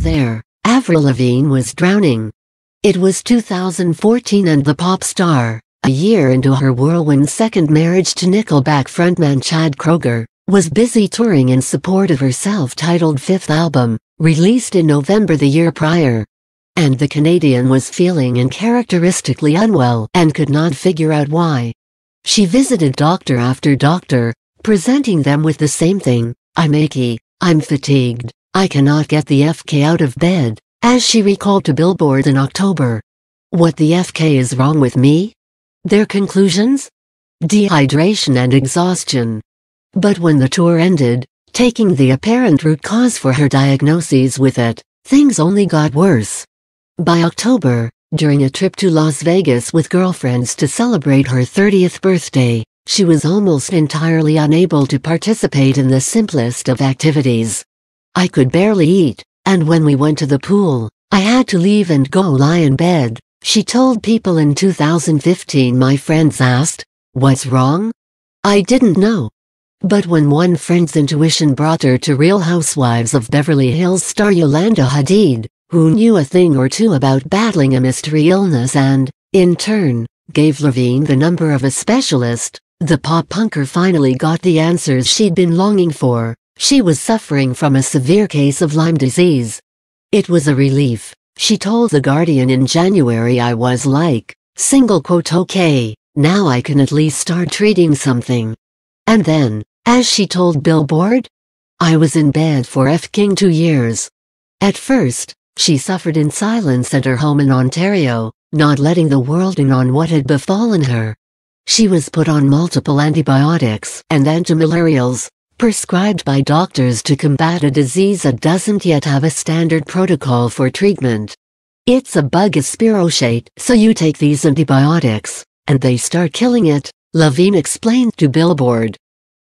there, Avril Lavigne was drowning. It was 2014 and the pop star, a year into her whirlwind second marriage to Nickelback frontman Chad Kroeger, was busy touring in support of her self-titled fifth album, released in November the year prior. And the Canadian was feeling uncharacteristically unwell and could not figure out why. She visited doctor after doctor, presenting them with the same thing: "I'm achy, I'm fatigued, I cannot get the FK out of bed," as she recalled to Billboard in October. "What the FK is wrong with me?" Their conclusions? Dehydration and exhaustion. But when the tour ended, taking the apparent root cause for her diagnoses with it, things only got worse. By October, during a trip to Las Vegas with girlfriends to celebrate her 30th birthday, she was almost entirely unable to participate in the simplest of activities. "I could barely eat, and when we went to the pool, I had to leave and go lie in bed," she told People in 2015. "My friends asked, 'What's wrong?' I didn't know." But when one friend's intuition brought her to Real Housewives of Beverly Hills star Yolanda Hadid, who knew a thing or two about battling a mystery illness and, in turn, gave Lavigne the number of a specialist, the pop-punker finally got the answers she'd been longing for. She was suffering from a severe case of Lyme disease. "It was a relief," she told The Guardian in January. "I was like, okay, now I can at least start treating something." And then, as she told Billboard, "I was in bed for f***ing 2 years. At first, she suffered in silence at her home in Ontario, not letting the world in on what had befallen her. She was put on multiple antibiotics and antimalarials, prescribed by doctors to combat a disease that doesn't yet have a standard protocol for treatment. It's a bug spirochete, so you take these antibiotics, and they start killing it," Lavigne explained to Billboard.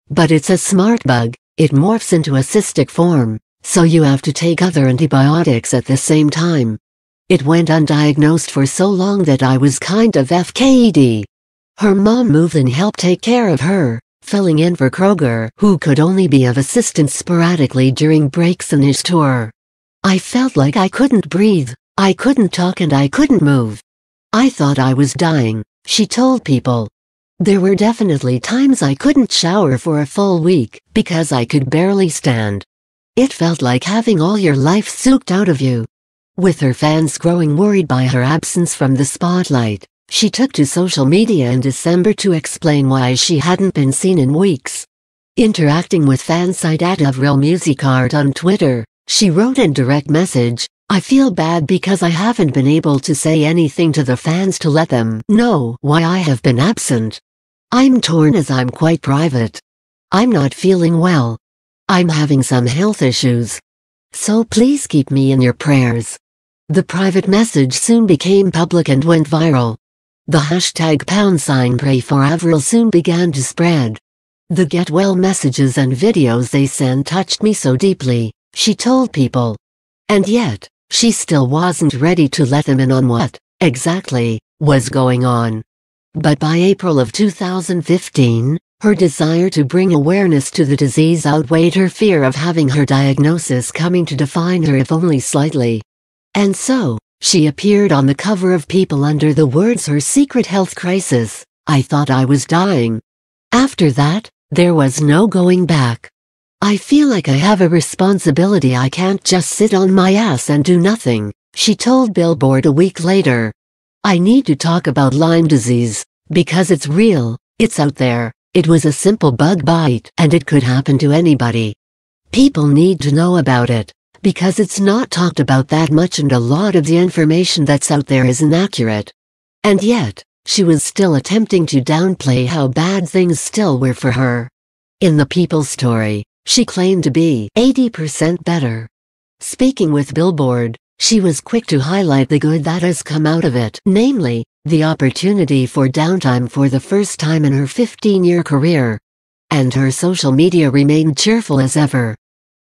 "But it's a smart bug, it morphs into a cystic form, so you have to take other antibiotics at the same time. It went undiagnosed for so long that I was kind of FKED." Her mom moved and helped take care of her, filling in for Kroeger, who could only be of assistance sporadically during breaks in his tour. "I felt like I couldn't breathe, I couldn't talk and I couldn't move. I thought I was dying," she told People. "There were definitely times I couldn't shower for a full week because I could barely stand. It felt like having all your life sucked out of you." With her fans growing worried by her absence from the spotlight, she took to social media in December to explain why she hadn't been seen in weeks. Interacting with fan site @AvrilMusicArt on Twitter, she wrote in direct message, "I feel bad because I haven't been able to say anything to the fans to let them know why I have been absent. I'm torn as I'm quite private. I'm not feeling well. I'm having some health issues. So please keep me in your prayers." The private message soon became public and went viral. The hashtag #PrayForAvril soon began to spread. "The get well messages and videos they sent touched me so deeply," she told People. And yet, she still wasn't ready to let them in on what, exactly, was going on. But by April of 2015, her desire to bring awareness to the disease outweighed her fear of having her diagnosis coming to define her if only slightly. And so, she appeared on the cover of People under the words "Her secret health crisis, I thought I was dying." After that, there was no going back. "I feel like I have a responsibility. I can't just sit on my ass and do nothing," she told Billboard a week later. "I need to talk about Lyme disease, because it's real, it's out there, it was a simple bug bite and it could happen to anybody. People need to know about it, because it's not talked about that much and a lot of the information that's out there is inaccurate." And yet, she was still attempting to downplay how bad things still were for her. In the People story, she claimed to be 80% better. Speaking with Billboard, she was quick to highlight the good that has come out of it, namely, the opportunity for downtime for the first time in her 15-year career. And her social media remained cheerful as ever.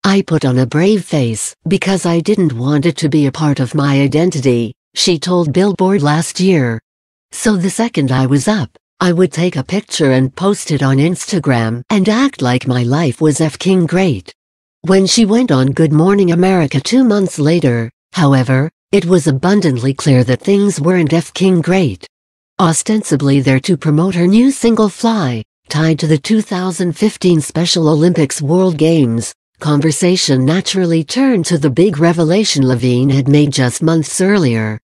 "I put on a brave face because I didn't want it to be a part of my identity," she told Billboard last year. "So the second I was up, I would take a picture and post it on Instagram and act like my life was f***ing great. When she went on Good Morning America 2 months later, however, it was abundantly clear that things weren't f***ing great. Ostensibly there to promote her new single Fly, tied to the 2015 Special Olympics World Games, conversation naturally turned to the big revelation Lavigne had made just months earlier.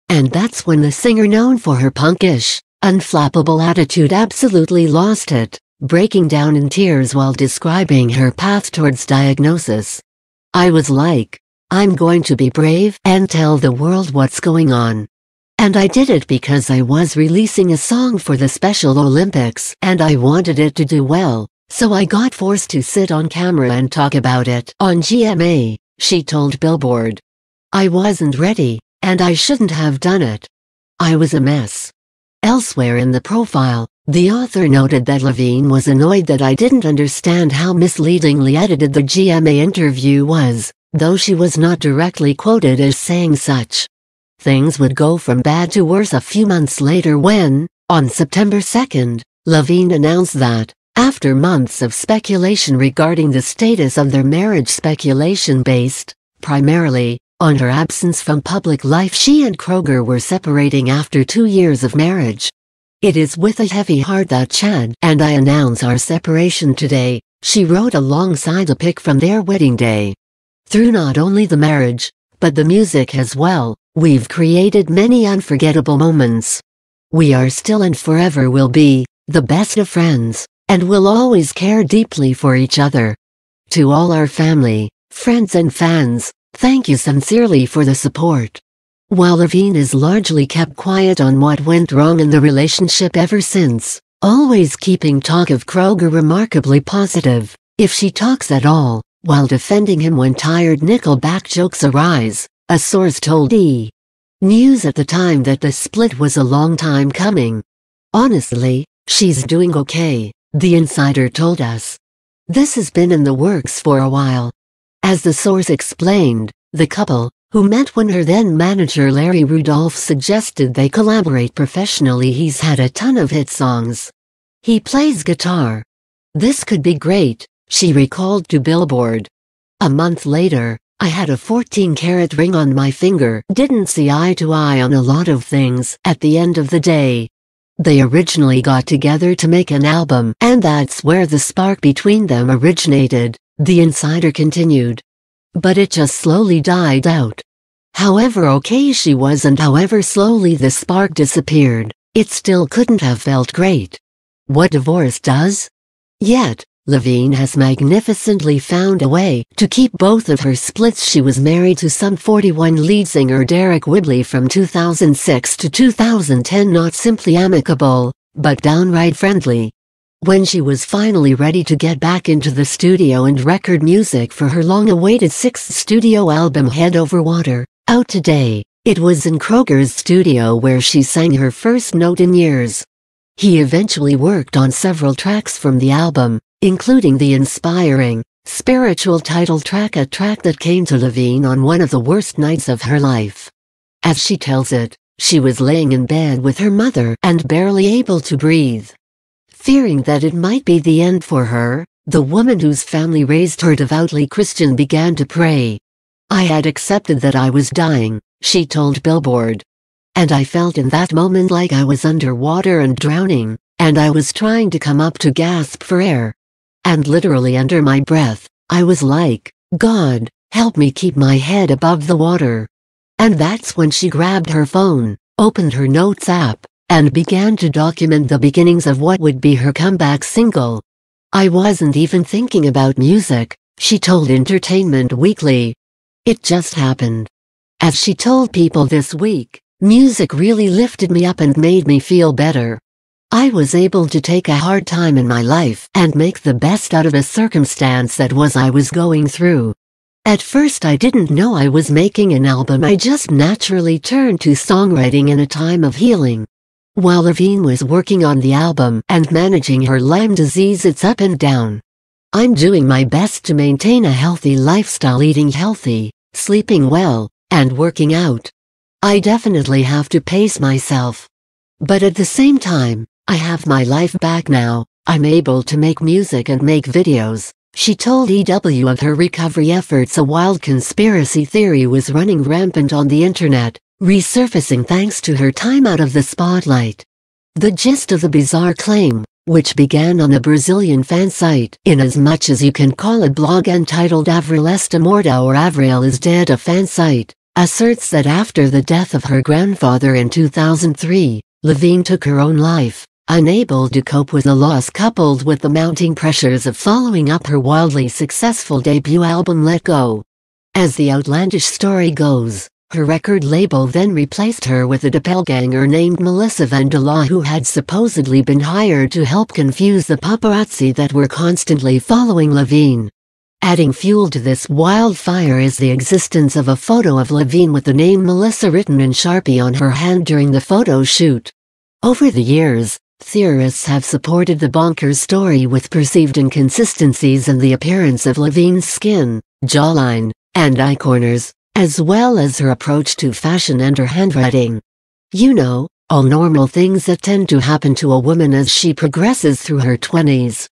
And that's when the singer, known for her punkish, unflappable attitude, absolutely lost it, breaking down in tears while describing her path towards diagnosis. "I was like, I'm going to be brave and tell the world what's going on. And I did it because I was releasing a song for the Special Olympics and I wanted it to do well, so I got forced to sit on camera and talk about it on GMA," she told Billboard. "I wasn't ready, and I shouldn't have done it. I was a mess." Elsewhere in the profile, the author noted that Lavigne was annoyed that I didn't understand how misleadingly edited the GMA interview was, though she was not directly quoted as saying such. Things would go from bad to worse a few months later when, on September 2nd, Lavigne announced that, after months of speculation regarding the status of their marriage, speculation based, primarily, on her absence from public life, she and Kroger were separating after 2 years of marriage. "It is with a heavy heart that Chad and I announce our separation today," she wrote alongside a pic from their wedding day. "Through not only the marriage, but the music as well, we've created many unforgettable moments. We are still and forever will be the best of friends, and will always care deeply for each other. To all our family, friends and fans, thank you sincerely for the support." While Lavigne has largely kept quiet on what went wrong in the relationship ever since, always keeping talk of Kroger remarkably positive, if she talks at all, while defending him when tired Nickelback jokes arise, a source told E! News at the time that the split was a long time coming. "Honestly, she's doing okay," the insider told us. "This has been in the works for a while." As the source explained, the couple, who met when her then-manager Larry Rudolph suggested they collaborate professionally. He's had a ton of hit songs. He plays guitar. "This could be great," she recalled to Billboard. "A month later, I had a 14-carat ring on my finger. Didn't see eye to eye on a lot of things at the end of the day. They originally got together to make an album, and that's where the spark between them originated," the insider continued. "But it just slowly died out. However okay she was and however slowly the spark disappeared, it still couldn't have felt great. What divorce does? Yet, Lavigne has magnificently found a way to keep both of her splits. She was married to Sum 41 lead singer Derek Whibley from 2006 to 2010, not simply amicable, but downright friendly. When she was finally ready to get back into the studio and record music for her long-awaited 6th studio album Head Over Water, out today, it was in Kroger's studio where she sang her first note in years. He eventually worked on several tracks from the album, including the inspiring, spiritual title track, a track that came to Lavigne on one of the worst nights of her life. As she tells it, she was laying in bed with her mother and barely able to breathe. Fearing that it might be the end for her, the woman whose family raised her devoutly Christian began to pray. "I had accepted that I was dying," she told Billboard. "And I felt in that moment like I was underwater and drowning, and I was trying to come up to gasp for air. And literally under my breath, I was like, God, help me keep my head above the water." And that's when she grabbed her phone, opened her notes app, and began to document the beginnings of what would be her comeback single. "I wasn't even thinking about music," she told Entertainment Weekly. "It just happened." As she told People this week, "Music really lifted me up and made me feel better. I was able to take a hard time in my life and make the best out of a circumstance that I was going through. At first I didn't know I was making an album. I just naturally turned to songwriting in a time of healing." While Lavigne was working on the album and managing her Lyme disease, it's up and down. "I'm doing my best to maintain a healthy lifestyle, eating healthy, sleeping well, and working out. I definitely have to pace myself. But at the same time, I have my life back now. I'm able to make music and make videos," She told EW of her recovery efforts. A wild conspiracy theory was running rampant on the internet, resurfacing thanks to her time out of the spotlight. The gist of the bizarre claim, which began on a Brazilian fan site, in as much as you can call a blog entitled Avril está morta or Avril is dead, a fan site, asserts that after the death of her grandfather in 2003, Lavigne took her own life, unable to cope with the loss coupled with the mounting pressures of following up her wildly successful debut album Let Go. As the outlandish story goes, her record label then replaced her with a doppelganger named Melissa Vandela, who had supposedly been hired to help confuse the paparazzi that were constantly following Lavigne. Adding fuel to this wildfire is the existence of a photo of Lavigne with the name Melissa written in Sharpie on her hand during the photo shoot. Over the years, theorists have supported the bonkers story with perceived inconsistencies in the appearance of Lavigne's skin, jawline, and eye corners, as well as her approach to fashion and her handwriting. You know, all normal things that tend to happen to a woman as she progresses through her 20s.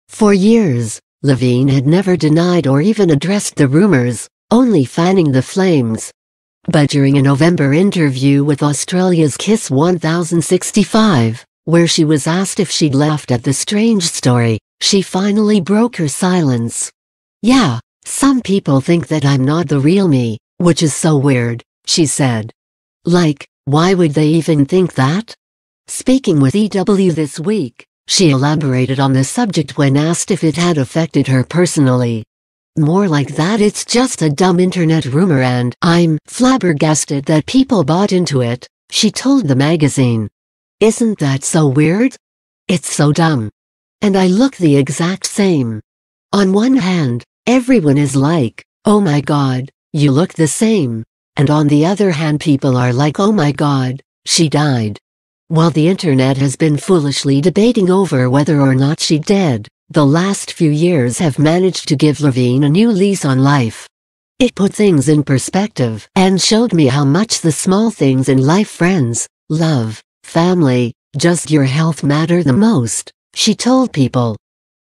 For years, Lavigne had never denied or even addressed the rumors, only fanning the flames. But during a November interview with Australia's Kiss 1065, where she was asked if she'd laughed at the strange story, she finally broke her silence. "Yeah, some people think that I'm not the real me, which is so weird," she said. "Like, why would they even think that?" Speaking with EW this week, she elaborated on the subject when asked if it had affected her personally. "More like that it's just a dumb internet rumor and I'm flabbergasted that people bought into it," she told the magazine. "Isn't that so weird? It's so dumb. And I look the exact same. On one hand, everyone is like, oh my god, you look the same. And on the other hand people are like, oh my god, she died." While the internet has been foolishly debating over whether or not she dead, the last few years have managed to give Lavigne a new lease on life. "It put things in perspective and showed me how much the small things in life, friends, love, family, just your health matter the most," she told People.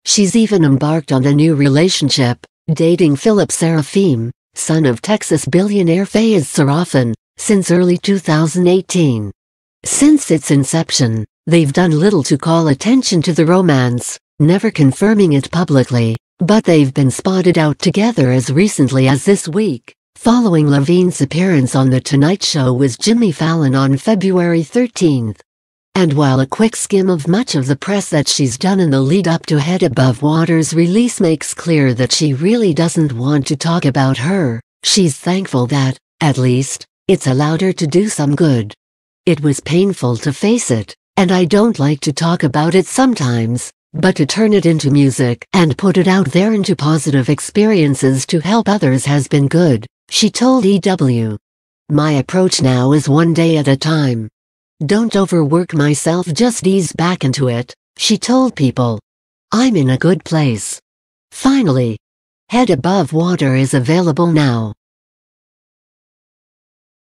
She's even embarked on a new relationship, dating Philip Seraphim, son of Texas billionaire Fayez Sarafin, since early 2018. Since its inception, they've done little to call attention to the romance, never confirming it publicly, but they've been spotted out together as recently as this week, following Lavigne's appearance on The Tonight Show with Jimmy Fallon on February 13. And while a quick skim of much of the press that she's done in the lead-up to Head Above Water's release makes clear that she really doesn't want to talk about her, she's thankful that, at least, it's allowed her to do some good. "It was painful to face it, and I don't like to talk about it sometimes, but to turn it into music and put it out there into positive experiences to help others has been good," she told EW. "My approach now is one day at a time. Don't overwork myself, just ease back into it," she told People. "I'm in a good place." Finally, Head Above Water is available now.